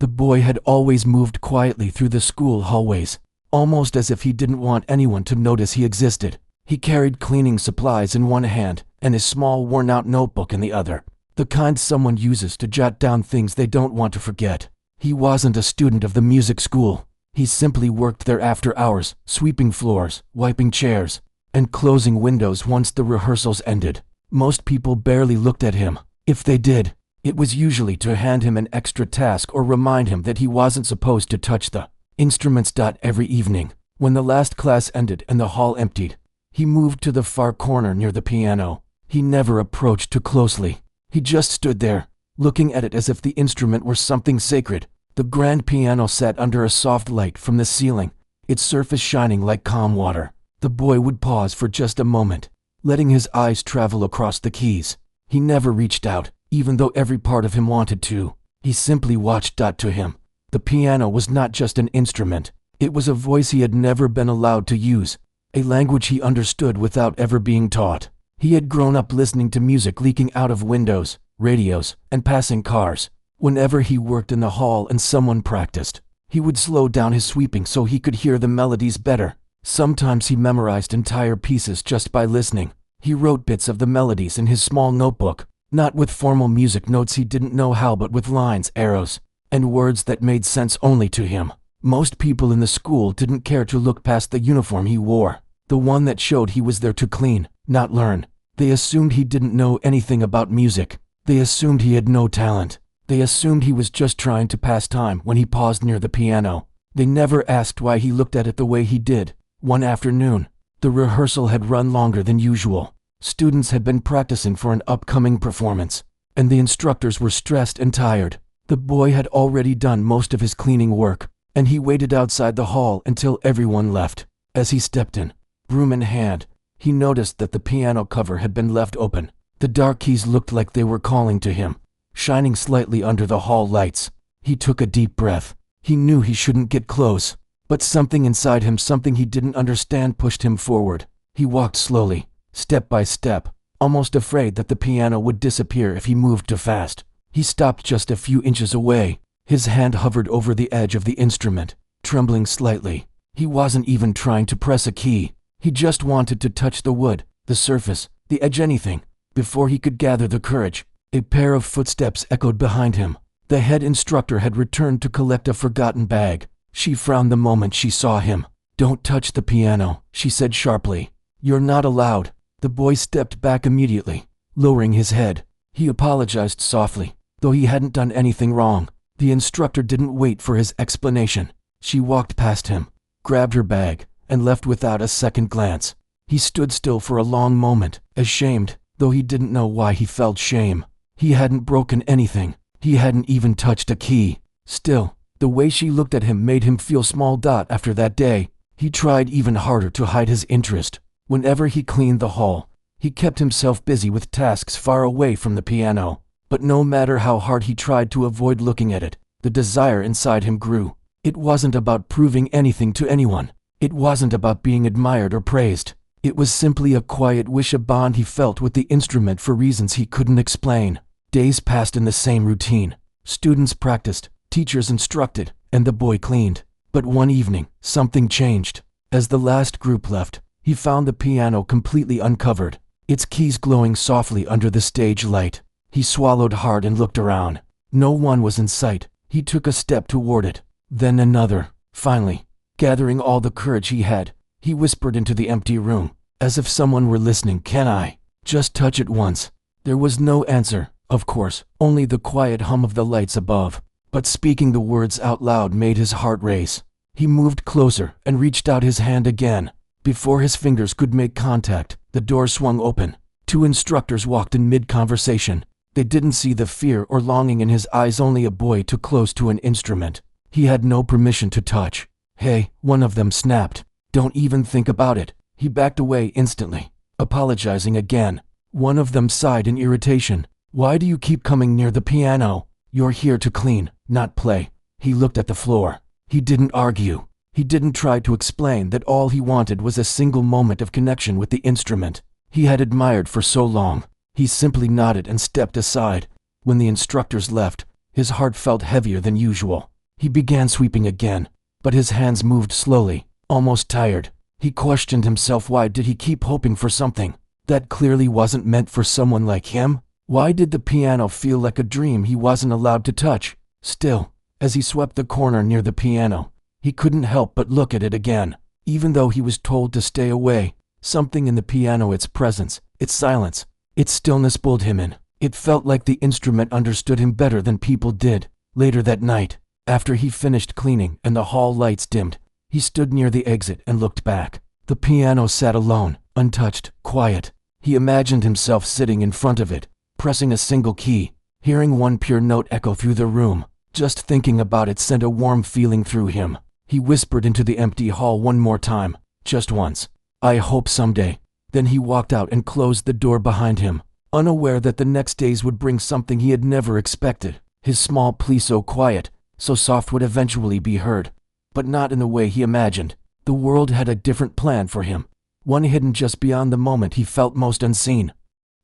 The boy had always moved quietly through the school hallways, almost as if he didn't want anyone to notice he existed. He carried cleaning supplies in one hand and his small worn-out notebook in the other, the kind someone uses to jot down things they don't want to forget. He wasn't a student of the music school. He simply worked there after hours, sweeping floors, wiping chairs, and closing windows once the rehearsals ended. Most people barely looked at him. If they did, it was usually to hand him an extra task or remind him that he wasn't supposed to touch the instruments. Every evening, when the last class ended and the hall emptied, he moved to the far corner near the piano. He never approached too closely. He just stood there, looking at it as if the instrument were something sacred. The grand piano sat under a soft light from the ceiling, its surface shining like calm water. The boy would pause for just a moment, letting his eyes travel across the keys. He never reached out, even though every part of him wanted to. He simply watched. To him, the piano was not just an instrument. It was a voice he had never been allowed to use, a language he understood without ever being taught. He had grown up listening to music leaking out of windows, radios, and passing cars. Whenever he worked in the hall and someone practiced, he would slow down his sweeping so he could hear the melodies better. Sometimes he memorized entire pieces just by listening. He wrote bits of the melodies in his small notebook, not with formal music notes he didn't know how, but with lines, arrows, and words that made sense only to him. Most people in the school didn't care to look past the uniform he wore, the one that showed he was there to clean, not learn. They assumed he didn't know anything about music. They assumed he had no talent. They assumed he was just trying to pass time when he paused near the piano. They never asked why he looked at it the way he did. One afternoon, the rehearsal had run longer than usual. Students had been practicing for an upcoming performance, and the instructors were stressed and tired. The boy had already done most of his cleaning work, and he waited outside the hall until everyone left. As he stepped in, broom in hand, he noticed that the piano cover had been left open. The dark keys looked like they were calling to him, shining slightly under the hall lights. He took a deep breath. He knew he shouldn't get close, but something inside him, something he didn't understand, pushed him forward. He walked slowly, step by step, almost afraid that the piano would disappear if he moved too fast. He stopped just a few inches away. His hand hovered over the edge of the instrument, trembling slightly. He wasn't even trying to press a key. He just wanted to touch the wood, the surface, the edge, anything. Before he could gather the courage, a pair of footsteps echoed behind him. The head instructor had returned to collect a forgotten bag. She frowned the moment she saw him. "Don't touch the piano," she said sharply. "You're not allowed." The boy stepped back immediately, lowering his head. He apologized softly, though he hadn't done anything wrong. The instructor didn't wait for his explanation. She walked past him, grabbed her bag, and left without a second glance. He stood still for a long moment, ashamed, though he didn't know why he felt shame. He hadn't broken anything. He hadn't even touched a key. Still, the way she looked at him made him feel small. After that day, he tried even harder to hide his interest. Whenever he cleaned the hall, he kept himself busy with tasks far away from the piano. But no matter how hard he tried to avoid looking at it, the desire inside him grew. It wasn't about proving anything to anyone. It wasn't about being admired or praised. It was simply a quiet wish, a bond he felt with the instrument for reasons he couldn't explain. Days passed in the same routine. Students practiced, teachers instructed, and the boy cleaned. But one evening, something changed. As the last group left, he found the piano completely uncovered, its keys glowing softly under the stage light. He swallowed hard and looked around. No one was in sight. He took a step toward it, then another. Finally, gathering all the courage he had, he whispered into the empty room, as if someone were listening, "Can I just touch it once?" There was no answer, of course, only the quiet hum of the lights above. But speaking the words out loud made his heart race. He moved closer and reached out his hand again. Before his fingers could make contact, the door swung open. Two instructors walked in mid-conversation. They didn't see the fear or longing in his eyes, only a boy too close to an instrument he had no permission to touch. "Hey," one of them snapped. "Don't even think about it." He backed away instantly, apologizing again. One of them sighed in irritation. "Why do you keep coming near the piano? You're here to clean, not play." He looked at the floor. He didn't argue. He didn't try to explain that all he wanted was a single moment of connection with the instrument he had admired for so long. He simply nodded and stepped aside. When the instructors left, His heart felt heavier than usual. He began sweeping again, but his hands moved slowly, almost tired. He questioned himself. Why did he keep hoping for something that clearly wasn't meant for someone like him? Why did the piano feel like a dream he wasn't allowed to touch? Still, as he swept the corner near the piano, he couldn't help but look at it again. Even though he was told to stay away, something in the piano, its presence, its silence, its stillness pulled him in. It felt like the instrument understood him better than people did. Later that night, after he finished cleaning and the hall lights dimmed, he stood near the exit and looked back. The piano sat alone, untouched, quiet. He imagined himself sitting in front of it, pressing a single key, hearing one pure note echo through the room. Just thinking about it sent a warm feeling through him. He whispered into the empty hall one more time, just once. "I hope someday." Then he walked out and closed the door behind him, unaware that the next days would bring something he had never expected. His small plea, so quiet, so soft, would eventually be heard, but not in the way he imagined. The world had a different plan for him, one hidden just beyond the moment he felt most unseen.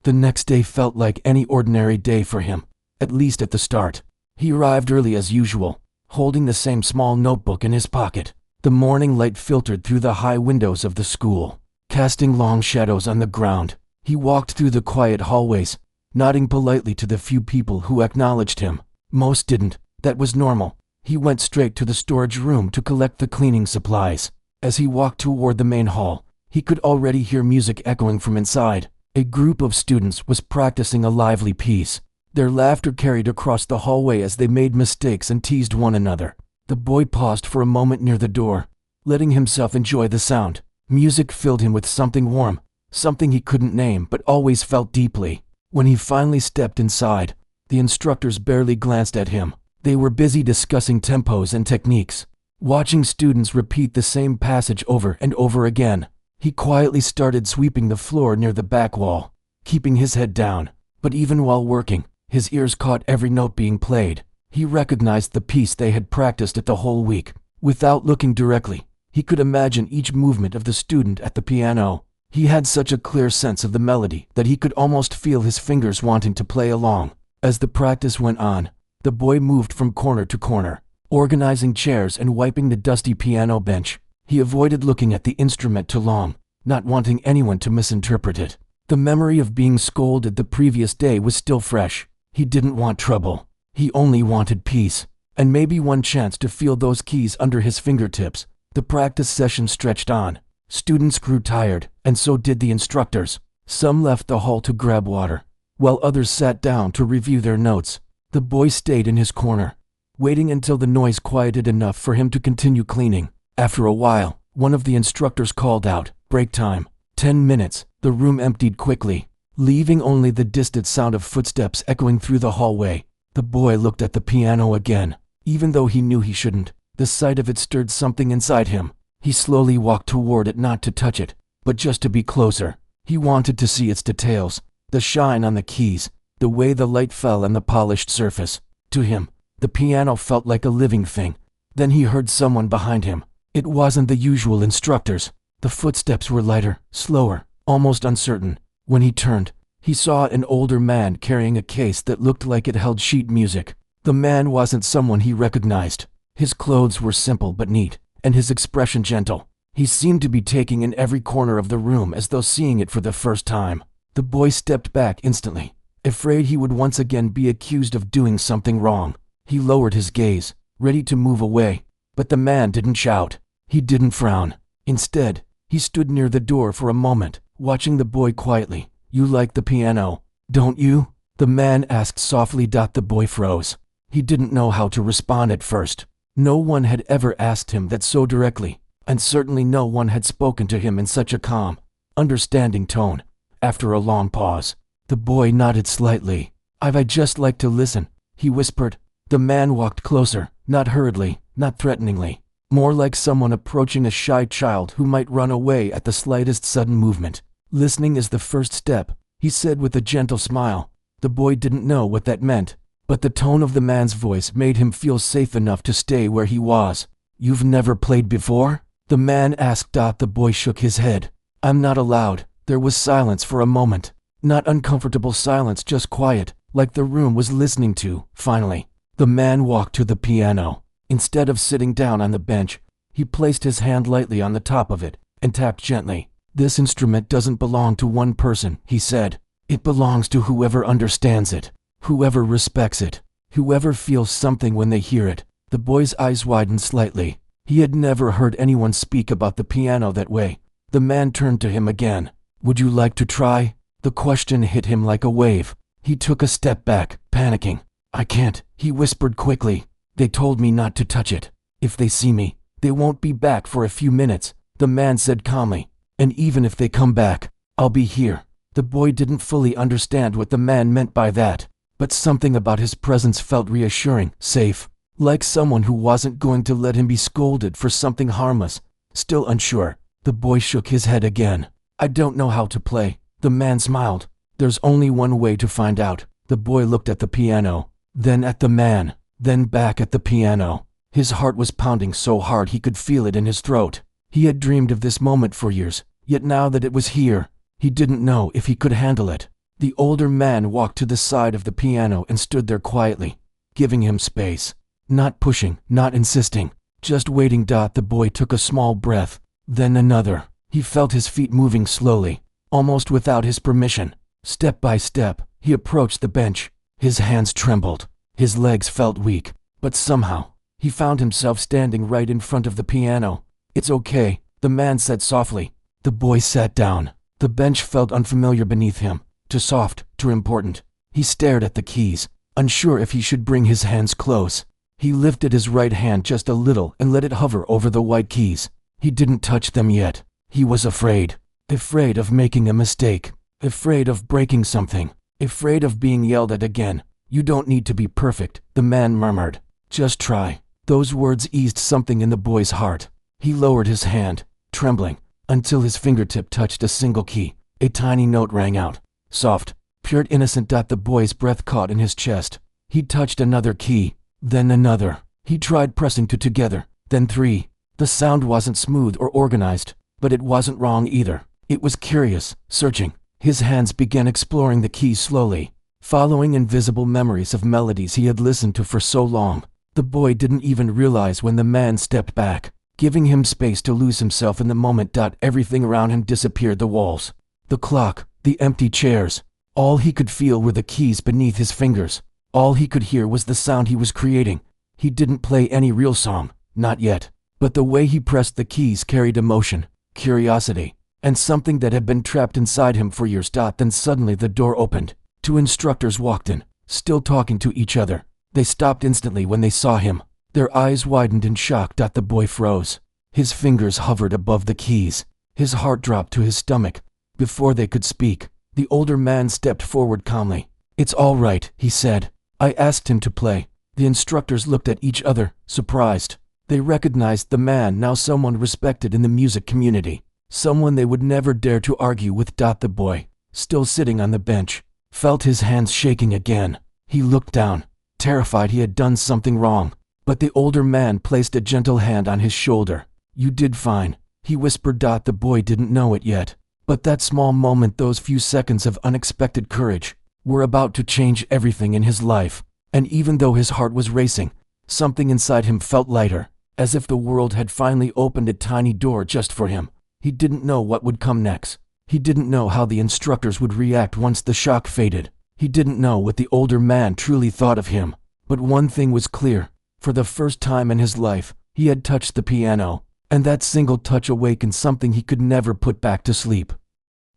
The next day felt like any ordinary day for him, at least at the start. He arrived early as usual, holding the same small notebook in his pocket. The morning light filtered through the high windows of the school, casting long shadows on the ground. He walked through the quiet hallways, nodding politely to the few people who acknowledged him. Most didn't. That was normal. He went straight to the storage room to collect the cleaning supplies. As he walked toward the main hall, he could already hear music echoing from inside. A group of students was practicing a lively piece. Their laughter carried across the hallway as they made mistakes and teased one another. The boy paused for a moment near the door, letting himself enjoy the sound. Music filled him with something warm, something he couldn't name but always felt deeply. When he finally stepped inside, the instructors barely glanced at him. They were busy discussing tempos and techniques, watching students repeat the same passage over and over again. He quietly started sweeping the floor near the back wall, keeping his head down. But even while working, his ears caught every note being played. He recognized the piece they had practiced it the whole week. Without looking directly, he could imagine each movement of the student at the piano. He had such a clear sense of the melody that he could almost feel his fingers wanting to play along. As the practice went on, the boy moved from corner to corner, organizing chairs and wiping the dusty piano bench. He avoided looking at the instrument too long, not wanting anyone to misinterpret it. The memory of being scolded the previous day was still fresh. He didn't want trouble. He only wanted peace, and maybe one chance to feel those keys under his fingertips. The practice session stretched on. Students grew tired, and so did the instructors. Some left the hall to grab water, while others sat down to review their notes. The boy stayed in his corner, waiting until the noise quieted enough for him to continue cleaning. After a while, one of the instructors called out, "Break time." 10 minutes. The room emptied quickly, leaving only the distant sound of footsteps echoing through the hallway. The boy looked at the piano again. Even though he knew he shouldn't, the sight of it stirred something inside him. He slowly walked toward it, not to touch it, but just to be closer. He wanted to see its details, the shine on the keys, the way the light fell on the polished surface. To him, the piano felt like a living thing. Then he heard someone behind him. It wasn't the usual instructors. The footsteps were lighter, slower, almost uncertain. When he turned, he saw an older man carrying a case that looked like it held sheet music. The man wasn't someone he recognized. His clothes were simple but neat, and his expression gentle. He seemed to be taking in every corner of the room as though seeing it for the first time. The boy stepped back instantly, afraid he would once again be accused of doing something wrong. He lowered his gaze, ready to move away, but the man didn't shout. He didn't frown. Instead, he stood near the door for a moment, watching the boy quietly. "You like the piano, don't you?" the man asked softly. The boy froze. He didn't know how to respond at first. No one had ever asked him that so directly, and certainly no one had spoken to him in such a calm, understanding tone. After a long pause, the boy nodded slightly. I'd just like to listen," he whispered. The man walked closer, not hurriedly, not threateningly, more like someone approaching a shy child who might run away at the slightest sudden movement. "Listening is the first step," he said with a gentle smile. The boy didn't know what that meant, but the tone of the man's voice made him feel safe enough to stay where he was. "You've never played before?" the man asked. The boy shook his head. "I'm not allowed." There was silence for a moment. Not uncomfortable silence, just quiet, like the room was listening to. Finally, The man walked to the piano. Instead of sitting down on the bench, he placed his hand lightly on the top of it and tapped gently. "This instrument doesn't belong to one person," he said. "It belongs to whoever understands it, whoever respects it, whoever feels something when they hear it." The boy's eyes widened slightly. He had never heard anyone speak about the piano that way. The man turned to him again. "Would you like to try?" The question hit him like a wave. He took a step back, panicking. "I can't," he whispered quickly. "They told me not to touch it. If they see me, they won't be back for a few minutes," the man said calmly. "And even if they come back, I'll be here." The boy didn't fully understand what the man meant by that, but something about his presence felt reassuring, safe, like someone who wasn't going to let him be scolded for something harmless. Still unsure, the boy shook his head again. "I don't know how to play," the man smiled. "There's only one way to find out." The boy looked at the piano, then at the man, then back at the piano. His heart was pounding so hard he could feel it in his throat. He had dreamed of this moment for years, yet now that it was here, he didn't know if he could handle it. The older man walked to the side of the piano and stood there quietly, giving him space. Not pushing, not insisting, just waiting. The boy took a small breath, then another. He felt his feet moving slowly, almost without his permission. Step by step, he approached the bench. His hands trembled, his legs felt weak, but somehow, he found himself standing right in front of the piano. "It's okay," the man said softly. The boy sat down. The bench felt unfamiliar beneath him, too soft, too important. He stared at the keys, unsure if he should bring his hands close. He lifted his right hand just a little and let it hover over the white keys. He didn't touch them yet. He was afraid. Afraid of making a mistake. Afraid of breaking something. Afraid of being yelled at again. "You don't need to be perfect," the man murmured. "Just try." Those words eased something in the boy's heart. He lowered his hand, trembling, until his fingertip touched a single key. A tiny note rang out. Soft, pure, innocent. The boy's breath caught in his chest. He touched another key, then another. He tried pressing two together, then three. The sound wasn't smooth or organized, but it wasn't wrong either. It was curious, searching. His hands began exploring the keys slowly, following invisible memories of melodies he had listened to for so long. The boy didn't even realize when the man stepped back, giving him space to lose himself in the moment. Everything around him disappeared. The walls, the clock, the empty chairs. All he could feel were the keys beneath his fingers. All he could hear was the sound he was creating. He didn't play any real song, not yet. But the way he pressed the keys carried emotion, curiosity, and something that had been trapped inside him for years. Then suddenly the door opened. Two instructors walked in, still talking to each other. They stopped instantly when they saw him. Their eyes widened in shock. The boy froze. His fingers hovered above the keys. His heart dropped to his stomach. Before they could speak, the older man stepped forward calmly. "It's all right," he said. "I asked him to play." The instructors looked at each other, surprised. They recognized the man, now someone respected in the music community. Someone they would never dare to argue with. The boy, still sitting on the bench, felt his hands shaking again. He looked down, terrified he had done something wrong. But the older man placed a gentle hand on his shoulder. "You did fine," he whispered. The boy didn't know it yet, but that small moment, those few seconds of unexpected courage, were about to change everything in his life. And even though his heart was racing, something inside him felt lighter, as if the world had finally opened a tiny door just for him. He didn't know what would come next. He didn't know how the instructors would react once the shock faded. He didn't know what the older man truly thought of him. But one thing was clear. For the first time in his life, he had touched the piano, and that single touch awakened something he could never put back to sleep.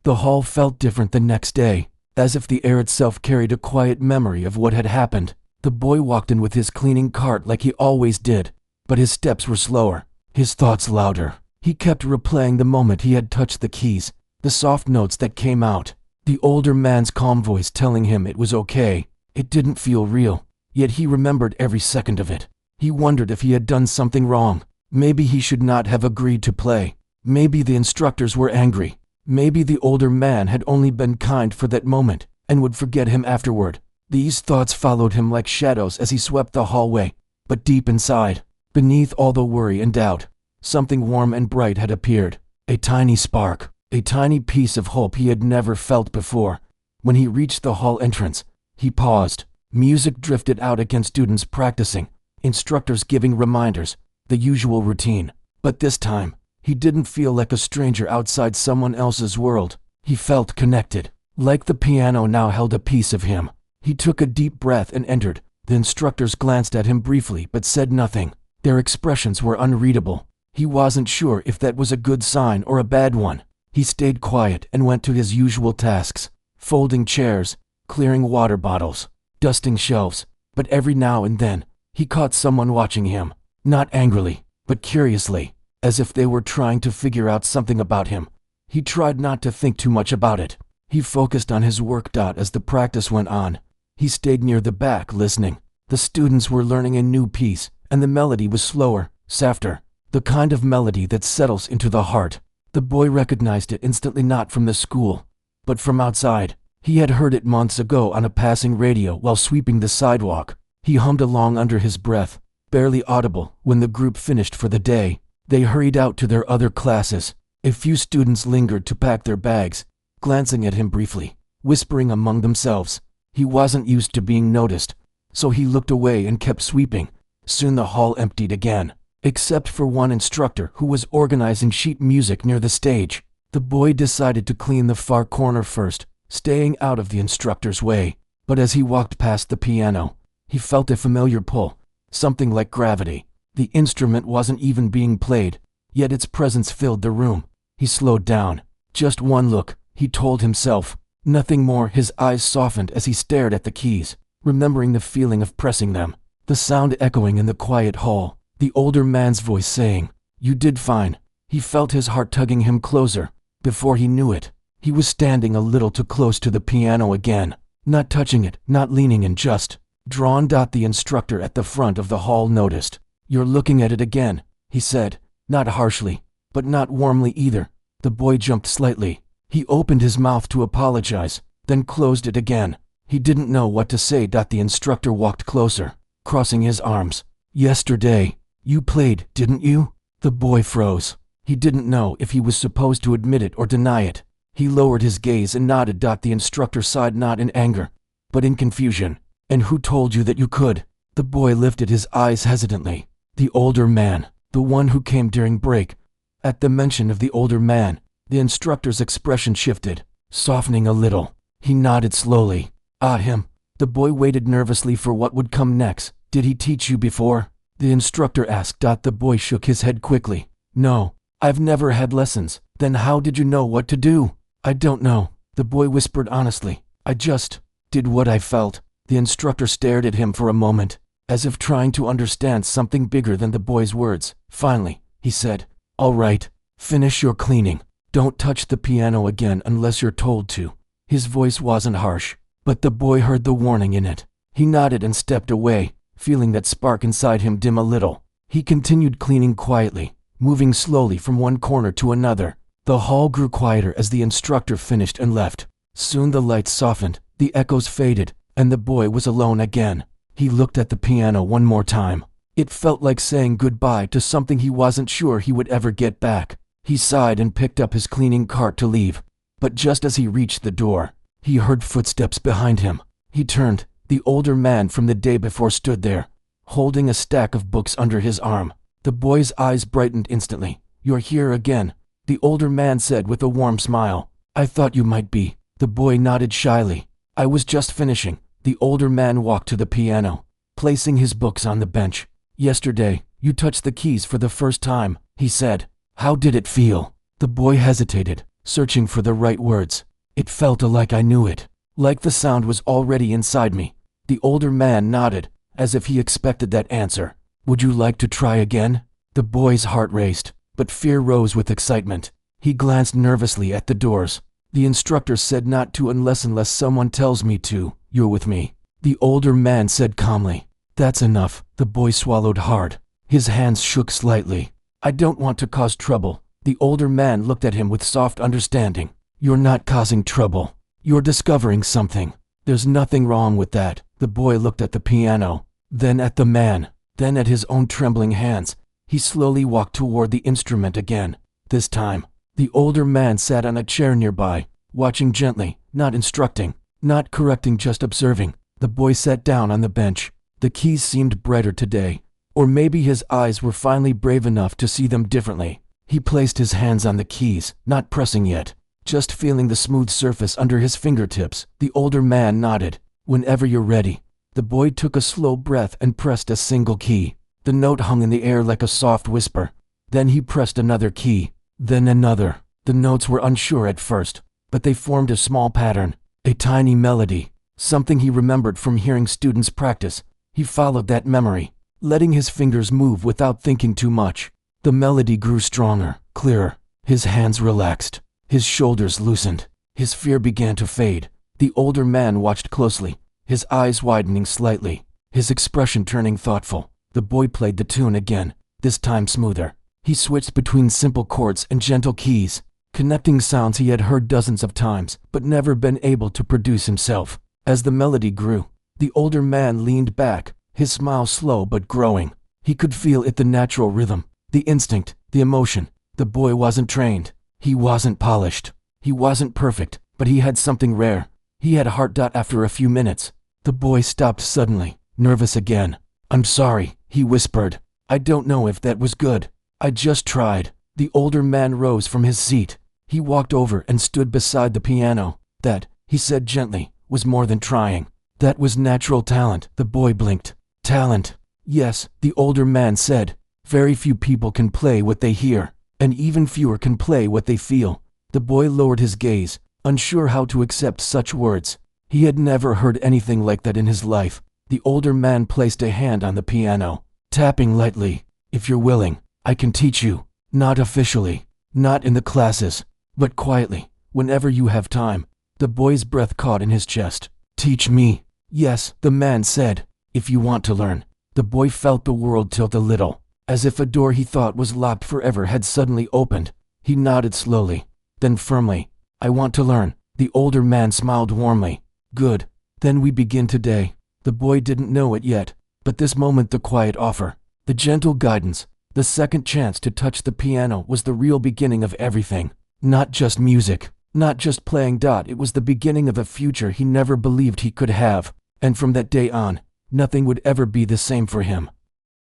The hall felt different the next day, as if the air itself carried a quiet memory of what had happened. The boy walked in with his cleaning cart like he always did, but his steps were slower, his thoughts louder. He kept replaying the moment he had touched the keys, the soft notes that came out, the older man's calm voice telling him it was okay. It didn't feel real, yet he remembered every second of it. He wondered if he had done something wrong. Maybe he should not have agreed to play. Maybe the instructors were angry. Maybe the older man had only been kind for that moment and would forget him afterward. These thoughts followed him like shadows as he swept the hallway. But deep inside, beneath all the worry and doubt, something warm and bright had appeared. A tiny spark, a tiny piece of hope he had never felt before. When he reached the hall entrance, he paused. Music drifted out again, students practicing, instructors giving reminders, the usual routine. But this time, he didn't feel like a stranger outside someone else's world. He felt connected, like the piano now held a piece of him. He took a deep breath and entered. The instructors glanced at him briefly but said nothing. Their expressions were unreadable. He wasn't sure if that was a good sign or a bad one. He stayed quiet and went to his usual tasks, folding chairs, clearing water bottles, dusting shelves. But every now and then, he caught someone watching him, not angrily, but curiously, as if they were trying to figure out something about him. He tried not to think too much about it. He focused on his work. As the practice went on, he stayed near the back listening. The students were learning a new piece, and the melody was slower, softer, the kind of melody that settles into the heart. The boy recognized it instantly, not from the school, but from outside. He had heard it months ago on a passing radio while sweeping the sidewalk. He hummed along under his breath, barely audible. When the group finished for the day, they hurried out to their other classes. A few students lingered to pack their bags, glancing at him briefly, whispering among themselves. He wasn't used to being noticed, so he looked away and kept sweeping. Soon the hall emptied again, except for one instructor who was organizing sheet music near the stage. The boy decided to clean the far corner first, staying out of the instructor's way. But as he walked past the piano, he felt a familiar pull, something like gravity. The instrument wasn't even being played, yet its presence filled the room. He slowed down. Just one look, he told himself. Nothing more. His eyes softened as he stared at the keys, remembering the feeling of pressing them. The sound echoing in the quiet hall. The older man's voice saying, "You did fine." He felt his heart tugging him closer. Before he knew it, he was standing a little too close to the piano again, not touching it, not leaning in, just drawn. The instructor at the front of the hall noticed. "You're looking at it again," he said, not harshly, but not warmly either. The boy jumped slightly. He opened his mouth to apologize, then closed it again. He didn't know what to say. The instructor walked closer, crossing his arms. "Yesterday, you played, didn't you?" The boy froze. He didn't know if he was supposed to admit it or deny it. He lowered his gaze and nodded. The instructor sighed, not in anger, but in confusion. "And who told you that you could?" The boy lifted his eyes hesitantly. "The older man, the one who came during break." At the mention of the older man, the instructor's expression shifted, softening a little. He nodded slowly. "Ah, him." The boy waited nervously for what would come next. "Did he teach you before?" the instructor asked. The boy shook his head quickly. "No, I've never had lessons." "Then how did you know what to do?" "I don't know," the boy whispered honestly. "I just did what I felt." The instructor stared at him for a moment, as if trying to understand something bigger than the boy's words. Finally, he said, "All right, finish your cleaning. Don't touch the piano again unless you're told to." His voice wasn't harsh, but the boy heard the warning in it. He nodded and stepped away, feeling that spark inside him dim a little. He continued cleaning quietly, moving slowly from one corner to another. The hall grew quieter as the instructor finished and left. Soon the lights softened, the echoes faded, and the boy was alone again. He looked at the piano one more time. It felt like saying goodbye to something he wasn't sure he would ever get back. He sighed and picked up his cleaning cart to leave. But just as he reached the door, he heard footsteps behind him. He turned. The older man from the day before stood there, holding a stack of books under his arm. The boy's eyes brightened instantly. "You're here again," the older man said with a warm smile. "I thought you might be." The boy nodded shyly. "I was just finishing." The older man walked to the piano, placing his books on the bench. "Yesterday, you touched the keys for the first time," he said. "How did it feel?" The boy hesitated, searching for the right words. "It felt like I knew it, like the sound was already inside me." The older man nodded, as if he expected that answer. "Would you like to try again?" The boy's heart raced, but fear rose with excitement. He glanced nervously at the doors. "The instructor said not to unless someone tells me to." "You're with me," the older man said calmly. "That's enough." The boy swallowed hard. His hands shook slightly. "I don't want to cause trouble." The older man looked at him with soft understanding. "You're not causing trouble. You're discovering something. There's nothing wrong with that." The boy looked at the piano, then at the man, then at his own trembling hands. He slowly walked toward the instrument again. This time, the older man sat on a chair nearby, watching gently, not instructing, not correcting, just observing. The boy sat down on the bench. The keys seemed brighter today. Or maybe his eyes were finally brave enough to see them differently. He placed his hands on the keys, not pressing yet, just feeling the smooth surface under his fingertips. The older man nodded. "Whenever you're ready." The boy took a slow breath and pressed a single key. The note hung in the air like a soft whisper. Then he pressed another key, then another. The notes were unsure at first, but they formed a small pattern, a tiny melody, something he remembered from hearing students practice. He followed that memory, letting his fingers move without thinking too much. The melody grew stronger, clearer. His hands relaxed. His shoulders loosened. His fear began to fade. The older man watched closely, his eyes widening slightly, his expression turning thoughtful. The boy played the tune again, this time smoother. He switched between simple chords and gentle keys, connecting sounds he had heard dozens of times but never been able to produce himself. As the melody grew, the older man leaned back, his smile slow but growing. He could feel it, the natural rhythm, the instinct, the emotion. The boy wasn't trained. He wasn't polished. He wasn't perfect, but he had something rare. He had heart. After a few minutes, the boy stopped suddenly, nervous again. "I'm sorry," he whispered. "I don't know if that was good. I just tried." The older man rose from his seat. He walked over and stood beside the piano. "That," he said gently, "was more than trying. That was natural talent." The boy blinked. "Talent? Yes," the older man said. "Very few people can play what they hear, and even fewer can play what they feel." The boy lowered his gaze, unsure how to accept such words. He had never heard anything like that in his life. The older man placed a hand on the piano, tapping lightly. "If you're willing, I can teach you. Not officially, not in the classes, but quietly, whenever you have time." The boy's breath caught in his chest. "Teach me?" "Yes," the man said, "if you want to learn." The boy felt the world tilt a little, as if a door he thought was locked forever had suddenly opened. He nodded slowly, then firmly. "I want to learn." The older man smiled warmly. "Good. Then we begin today." The boy didn't know it yet, but this moment, the quiet offer, the gentle guidance, the second chance to touch the piano was the real beginning of everything. Not just music, not just playing. It was the beginning of a future he never believed he could have, and from that day on, nothing would ever be the same for him.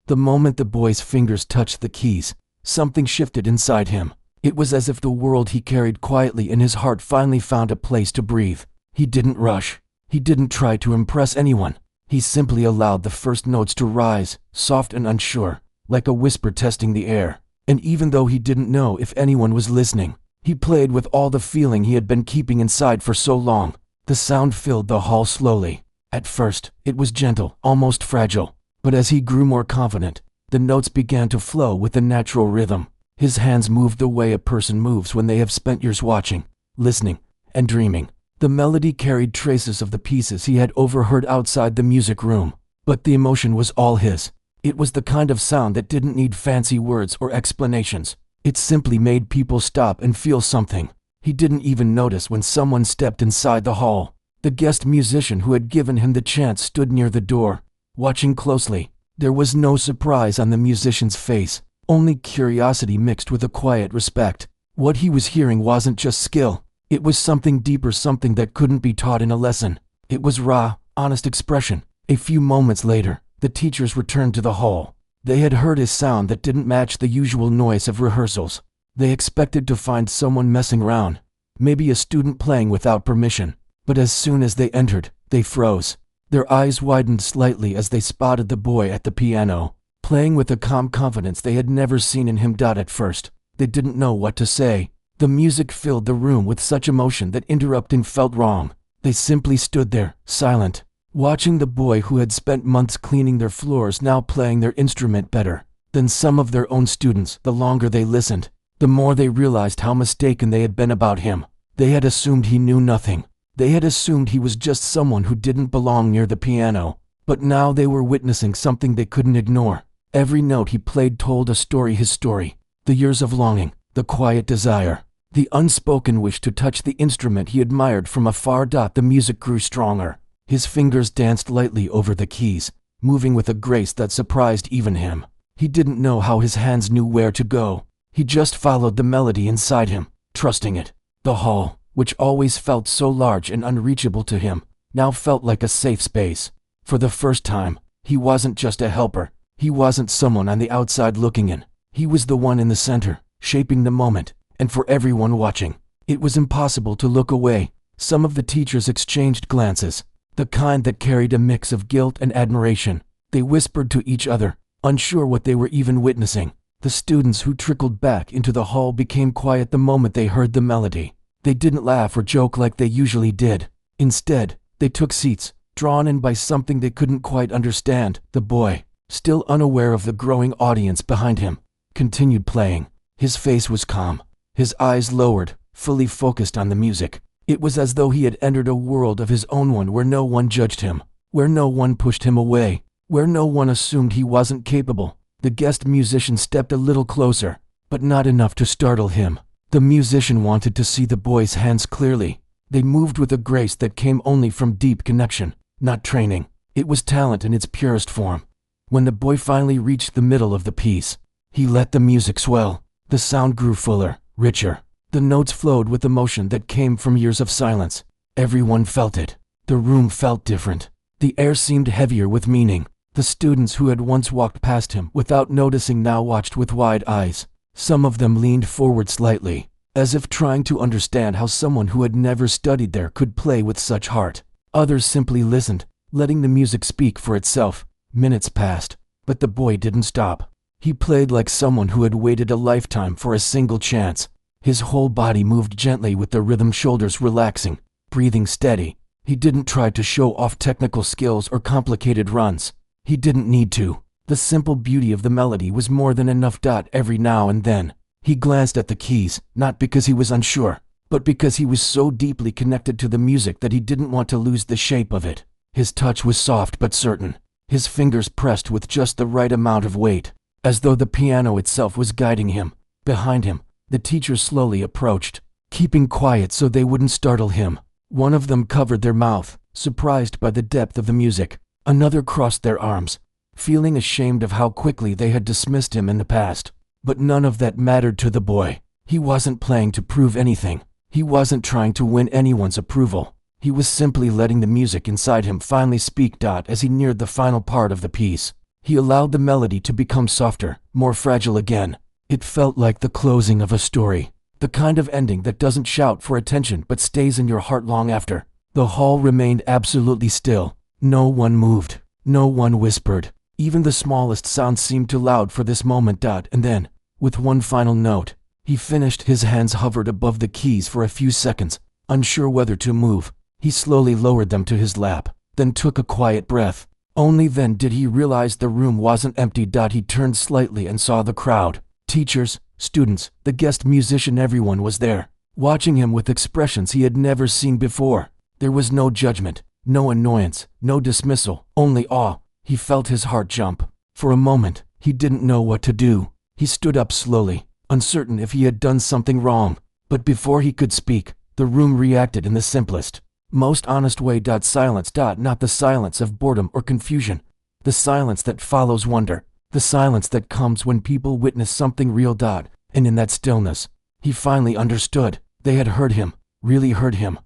The moment the boy's fingers touched the keys, something shifted inside him. It was as if the world he carried quietly in his heart finally found a place to breathe. He didn't rush. He didn't try to impress anyone. He simply allowed the first notes to rise, soft and unsure, like a whisper testing the air. And even though he didn't know if anyone was listening, he played with all the feeling he had been keeping inside for so long. The sound filled the hall slowly. At first, it was gentle, almost fragile. But as he grew more confident, the notes began to flow with a natural rhythm. His hands moved the way a person moves when they have spent years watching, listening, and dreaming. The melody carried traces of the pieces he had overheard outside the music room, but the emotion was all his. It was the kind of sound that didn't need fancy words or explanations. It simply made people stop and feel something. He didn't even notice when someone stepped inside the hall. The guest musician who had given him the chance stood near the door, watching closely. There was no surprise on the musician's face, only curiosity mixed with a quiet respect. What he was hearing wasn't just skill. It was something deeper, something that couldn't be taught in a lesson. It was raw, honest expression. A few moments later, the teachers returned to the hall. They had heard a sound that didn't match the usual noise of rehearsals. They expected to find someone messing around, maybe a student playing without permission. But as soon as they entered, they froze. Their eyes widened slightly as they spotted the boy at the piano, playing with a calm confidence they had never seen in him. At first, they didn't know what to say. The music filled the room with such emotion that interrupting felt wrong. They simply stood there, silent, watching the boy who had spent months cleaning their floors now playing their instrument better than some of their own students. The longer they listened, the more they realized how mistaken they had been about him. They had assumed he knew nothing. They had assumed he was just someone who didn't belong near the piano. But now they were witnessing something they couldn't ignore. Every note he played told a story, his story. The years of longing, the quiet desire, the unspoken wish to touch the instrument he admired from afar. The music grew stronger. His fingers danced lightly over the keys, moving with a grace that surprised even him. He didn't know how his hands knew where to go. He just followed the melody inside him, trusting it. The hall, which always felt so large and unreachable to him, now felt like a safe space. For the first time, he wasn't just a helper. He wasn't someone on the outside looking in. He was the one in the center, shaping the moment, and for everyone watching, it was impossible to look away. Some of the teachers exchanged glances, the kind that carried a mix of guilt and admiration. They whispered to each other, unsure what they were even witnessing. The students who trickled back into the hall became quiet the moment they heard the melody. They didn't laugh or joke like they usually did. Instead, they took seats, drawn in by something they couldn't quite understand. The boy, still unaware of the growing audience behind him, continued playing. His face was calm, his eyes lowered, fully focused on the music. It was as though he had entered a world of his own, one where no one judged him, where no one pushed him away, where no one assumed he wasn't capable. The guest musician stepped a little closer, but not enough to startle him. The musician wanted to see the boy's hands clearly. They moved with a grace that came only from deep connection, not training. It was talent in its purest form. When the boy finally reached the middle of the piece, he let the music swell. The sound grew fuller, richer. The notes flowed with emotion that came from years of silence. Everyone felt it. The room felt different. The air seemed heavier with meaning. The students who had once walked past him without noticing now watched with wide eyes. Some of them leaned forward slightly, as if trying to understand how someone who had never studied there could play with such heart. Others simply listened, letting the music speak for itself. Minutes passed, but the boy didn't stop. He played like someone who had waited a lifetime for a single chance. His whole body moved gently with the rhythm, shoulders relaxing, breathing steady. He didn't try to show off technical skills or complicated runs. He didn't need to. The simple beauty of the melody was more than enough. Every now and then, he glanced at the keys, not because he was unsure, but because he was so deeply connected to the music that he didn't want to lose the shape of it. His touch was soft but certain. His fingers pressed with just the right amount of weight, as though the piano itself was guiding him. Behind him, the teachers slowly approached, keeping quiet so they wouldn't startle him. One of them covered their mouth, surprised by the depth of the music. Another crossed their arms, feeling ashamed of how quickly they had dismissed him in the past. But none of that mattered to the boy. He wasn't playing to prove anything. He wasn't trying to win anyone's approval. He was simply letting the music inside him finally speak. As he neared the final part of the piece, he allowed the melody to become softer, more fragile again. It felt like the closing of a story, the kind of ending that doesn't shout for attention but stays in your heart long after. The hall remained absolutely still. No one moved. No one whispered. Even the smallest sound seemed too loud for this moment. And then, with one final note, he finished. His hands hovered above the keys for a few seconds, unsure whether to move. He slowly lowered them to his lap, then took a quiet breath. Only then did he realize the room wasn't empty. He turned slightly and saw the crowd. Teachers, students, the guest musician, everyone was there, watching him with expressions he had never seen before. There was no judgment, no annoyance, no dismissal, only awe. He felt his heart jump. For a moment, he didn't know what to do. He stood up slowly, uncertain if he had done something wrong. But before he could speak, the room reacted in the simplest, most honest way. Silence. Not the silence of boredom or confusion. The silence that follows wonder. The silence that comes when people witness something real. And in that stillness, he finally understood. They had heard him, really heard him.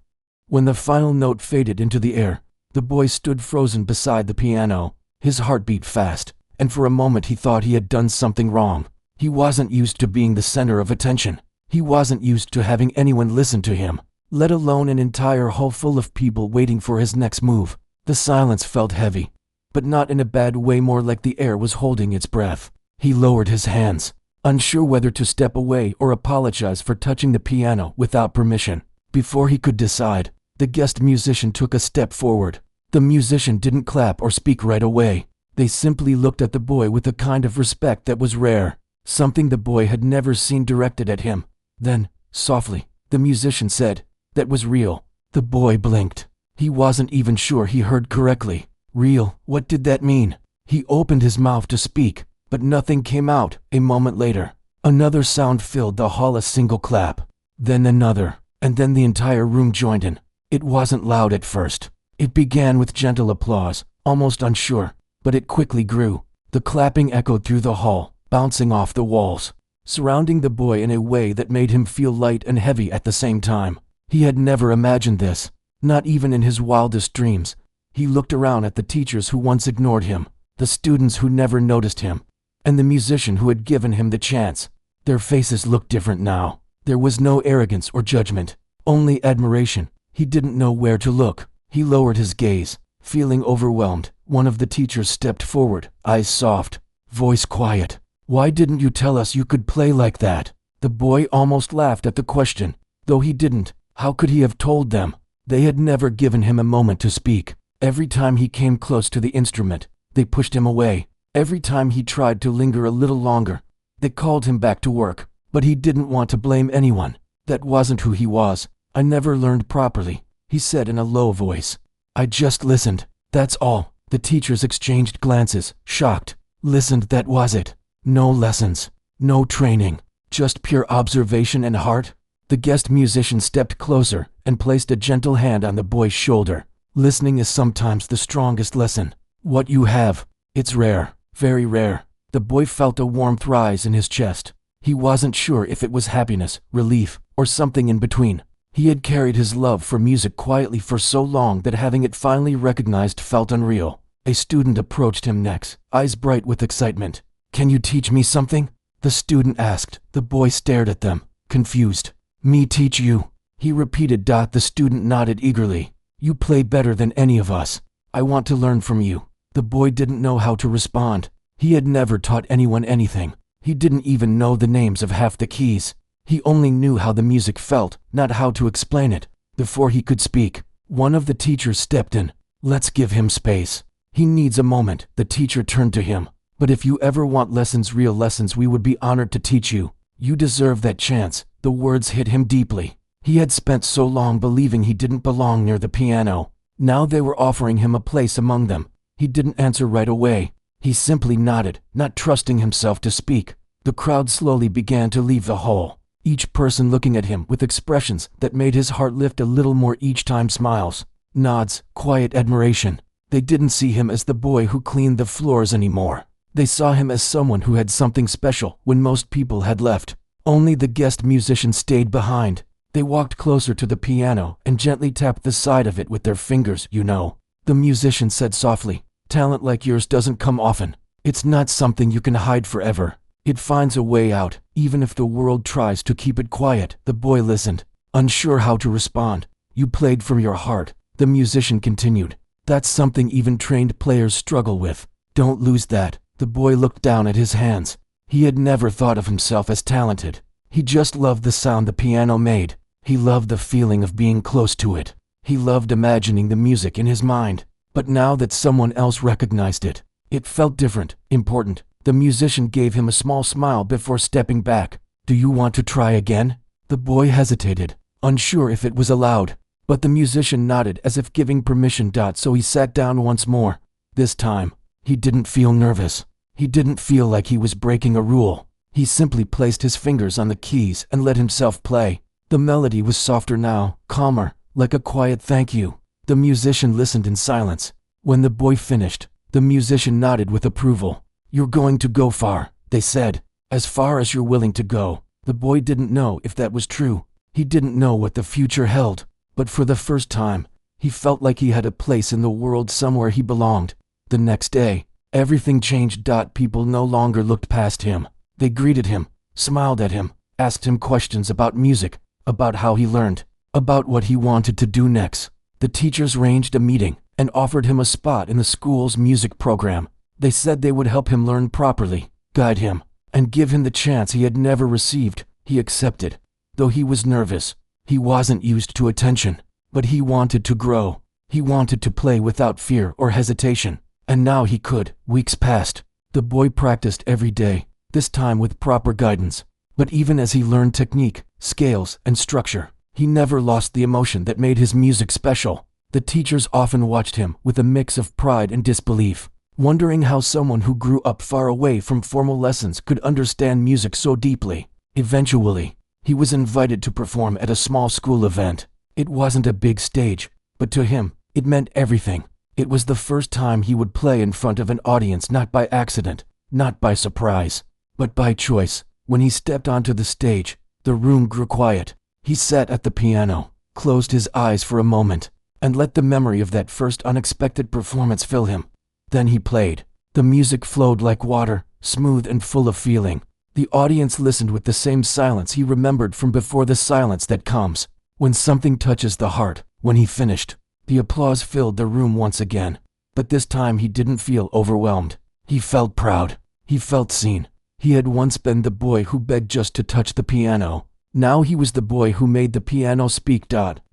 When the final note faded into the air, the boy stood frozen beside the piano. His heart beat fast, and for a moment he thought he had done something wrong. He wasn't used to being the center of attention. He wasn't used to having anyone listen to him, let alone an entire hall full of people waiting for his next move. The silence felt heavy, but not in a bad way, more like the air was holding its breath. He lowered his hands, unsure whether to step away or apologize for touching the piano without permission. Before he could decide, the guest musician took a step forward. The musician didn't clap or speak right away. They simply looked at the boy with a kind of respect that was rare, something the boy had never seen directed at him. Then, softly, the musician said, "That was real." The boy blinked. He wasn't even sure he heard correctly. Real, what did that mean? He opened his mouth to speak, but nothing came out. A moment later, another sound filled the hall, a single clap, then another, and then the entire room joined in. It wasn't loud at first. It began with gentle applause, almost unsure, but it quickly grew. The clapping echoed through the hall, bouncing off the walls, surrounding the boy in a way that made him feel light and heavy at the same time. He had never imagined this. not even in his wildest dreams. He looked around at the teachers who once ignored him, the students who never noticed him, and the musician who had given him the chance. Their faces looked different now. There was no arrogance or judgment, only admiration. He didn't know where to look. He lowered his gaze, feeling overwhelmed. One of the teachers stepped forward, eyes soft, voice quiet. "Why didn't you tell us you could play like that?" The boy almost laughed at the question, though he didn't. How could he have told them? They had never given him a moment to speak. Every time he came close to the instrument, they pushed him away. Every time he tried to linger a little longer, they called him back to work. But he didn't want to blame anyone. That wasn't who he was. "I never learned properly," he said in a low voice. "I just listened. That's all." The teachers exchanged glances, shocked. Listened, that was it. No lessons, no training, just pure observation and heart. The guest musician stepped closer and placed a gentle hand on the boy's shoulder. "Listening is sometimes the strongest lesson. What you have, it's rare, very rare." The boy felt a warmth rise in his chest. He wasn't sure if it was happiness, relief, or something in between. He had carried his love for music quietly for so long that having it finally recognized felt unreal. A student approached him next, eyes bright with excitement. "Can you teach me something?" the student asked. The boy stared at them, confused. "Me teach you?" he repeated. The student nodded eagerly. "You play better than any of us. I want to learn from you." The boy didn't know how to respond. He had never taught anyone anything. He didn't even know the names of half the keys. He only knew how the music felt, not how to explain it. Before he could speak, one of the teachers stepped in. "Let's give him space. He needs a moment." The teacher turned to him. "But if you ever want lessons, real lessons, we would be honored to teach you. You deserve that chance." The words hit him deeply. He had spent so long believing he didn't belong near the piano. Now they were offering him a place among them. He didn't answer right away. He simply nodded, not trusting himself to speak. The crowd slowly began to leave the hall, each person looking at him with expressions that made his heart lift a little more each time. Smiles, nods, quiet admiration. They didn't see him as the boy who cleaned the floors anymore. They saw him as someone who had something special when most people had left. Only the guest musician stayed behind. They walked closer to the piano and gently tapped the side of it with their fingers. "You know," the musician said softly, "talent like yours doesn't come often. It's not something you can hide forever. It finds a way out, even if the world tries to keep it quiet." The boy listened, unsure how to respond. "You played from your heart," the musician continued. "That's something even trained players struggle with. Don't lose that." The boy looked down at his hands. He had never thought of himself as talented. He just loved the sound the piano made. He loved the feeling of being close to it. He loved imagining the music in his mind. But now that someone else recognized it, it felt different, important. The musician gave him a small smile before stepping back. "Do you want to try again?" The boy hesitated, unsure if it was allowed. But the musician nodded as if giving permission. So he sat down once more. This time, he didn't feel nervous. He didn't feel like he was breaking a rule. He simply placed his fingers on the keys and let himself play. The melody was softer now, calmer, like a quiet thank you. The musician listened in silence. When the boy finished, the musician nodded with approval. "You're going to go far," they said. "As far as you're willing to go." The boy didn't know if that was true. He didn't know what the future held. But for the first time, he felt like he had a place in the world, somewhere he belonged. The next day, everything changed. People no longer looked past him. They greeted him, smiled at him, asked him questions about music, about how he learned, about what he wanted to do next. The teachers arranged a meeting and offered him a spot in the school's music program. They said they would help him learn properly, guide him, and give him the chance he had never received. He accepted. Though he was nervous, he wasn't used to attention, but he wanted to grow. He wanted to play without fear or hesitation. And now he could. Weeks passed. The boy practiced every day, this time with proper guidance. But even as he learned technique, scales, and structure, he never lost the emotion that made his music special. The teachers often watched him with a mix of pride and disbelief, wondering how someone who grew up far away from formal lessons could understand music so deeply. Eventually, he was invited to perform at a small school event. It wasn't a big stage, but to him, it meant everything. It was the first time he would play in front of an audience, not by accident, not by surprise, but by choice. When he stepped onto the stage, the room grew quiet. He sat at the piano, closed his eyes for a moment, and let the memory of that first unexpected performance fill him. Then he played. The music flowed like water, smooth and full of feeling. The audience listened with the same silence he remembered from before, the silence that comes when something touches the heart. When he finished, the applause filled the room once again. But this time he didn't feel overwhelmed. He felt proud. He felt seen. He had once been the boy who begged just to touch the piano. Now he was the boy who made the piano speak.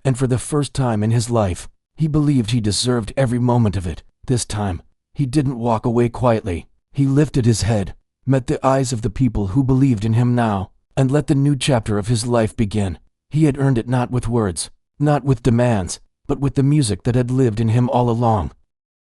And for the first time in his life, he believed he deserved every moment of it. This time, he didn't walk away quietly. He lifted his head, met the eyes of the people who believed in him now, and let the new chapter of his life begin. He had earned it not with words, not with demands, but with the music that had lived in him all along.